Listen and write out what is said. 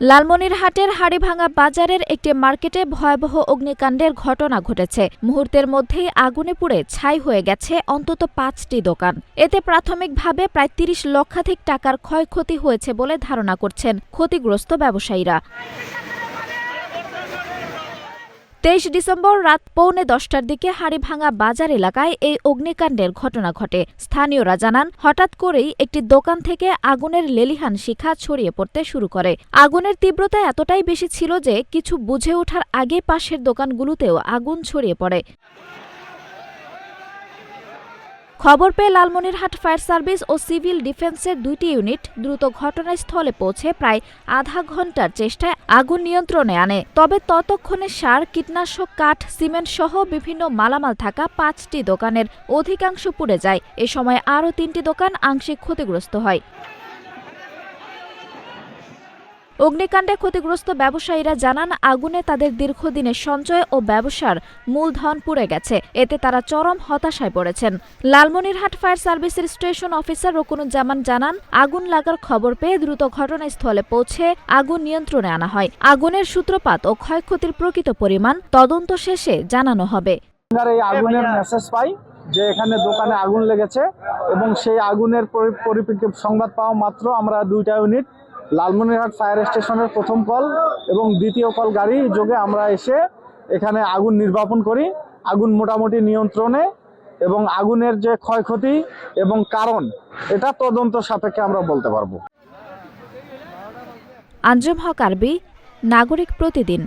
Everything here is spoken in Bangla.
লালমনিরহাটের হাড়িভাঙা বাজারের একটি মার্কেটে ভয়াবহ অগ্নিকাণ্ডের ঘটনা ঘটেছে। মুহূর্তের মধ্যেই আগুনে পুড়ে ছাই হয়ে গেছে অন্তত ৫টি দোকান। এতে প্রাথমিকভাবে প্রায় ৩০ লক্ষাধিক টাকার ক্ষয়ক্ষতি হয়েছে বলে ধারণা করছেন ক্ষতিগ্রস্ত ব্যবসায়ীরা। ২৩ ডিসেম্বর রাত ৯:৩০টার দিকে হাড়িভাঙা বাজার এলাকায় এই অগ্নিকাণ্ডের ঘটনা ঘটে। স্থানীয়রা জানান, হঠাৎ করেই একটি দোকান থেকে আগুনের লেলিহান শিখা ছড়িয়ে পড়তে শুরু করে। আগুনের তীব্রতা এতটাই বেশি ছিল যে কিছু বুঝে ওঠার আগে পাশের দোকানগুলোতেও আগুন ছড়িয়ে পড়ে। খবর পেয়ে লালমনিরহাট ফায়ার সার্ভিস ও সিভিল ডিফেন্সের ২টি ইউনিট দ্রুত ঘটনাস্থলে পৌঁছে প্রায় আধা ঘণ্টার চেষ্টায় আগুন নিয়ন্ত্রণে আনে। তবে ততক্ষণে সার, কীটনাশক, কাঠ, সিমেন্ট সহ বিভিন্ন মালামাল থাকা ৫টি দোকানের অধিকাংশ পুড়ে যায়। এ সময় আরও ৩টি দোকান আংশিক ক্ষতিগ্রস্ত হয়। অগ্নিকাণ্ডে ক্ষতিগ্রস্ত ব্যবসায়ীরা জানান, আগুনে তাদের দীর্ঘদিনের সঞ্চয় ও ব্যবসার মূলধন পুড়ে গেছে। এতে তারা চরম হতাশায় পড়েছেন। লালমনিরহাট ফায়ার সার্ভিসের স্টেশন অফিসার রকুনুজ্জামান জানান, আগুন লাগার খবর পেয়ে দ্রুত ঘটনাস্থলে পৌঁছে আগুন নিয়ন্ত্রণে আনা হয়। আগুনের সূত্রপাত ও ক্ষয়ক্ষতির প্রকৃত পরিমাণ তদন্ত শেষে জানানো হবে। আগুনের মেসেজ পাই যে এখানে দোকানে আগুন লেগেছে এবং সেই আগুনের পরিপ্রেক্ষিতে সংবাদ পাওয়া মাত্র আমরা ২টা ইউনিট লালমনিরহাট ফায়ার স্টেশনের প্রথম কল এবং দ্বিতীয় কল গাড়ি যোগে আমরা এসে এখানে আগুন নির্বাপন করি। আগুন মোটামুটি নিয়ন্ত্রণে এবং আগুনের যে ক্ষয়ক্ষতি এবং কারণ এটা তদন্ত সাপেক্ষে আমরা বলতে পারবো। আঞ্জুম হক আরবি, নাগরিক প্রতিদিন।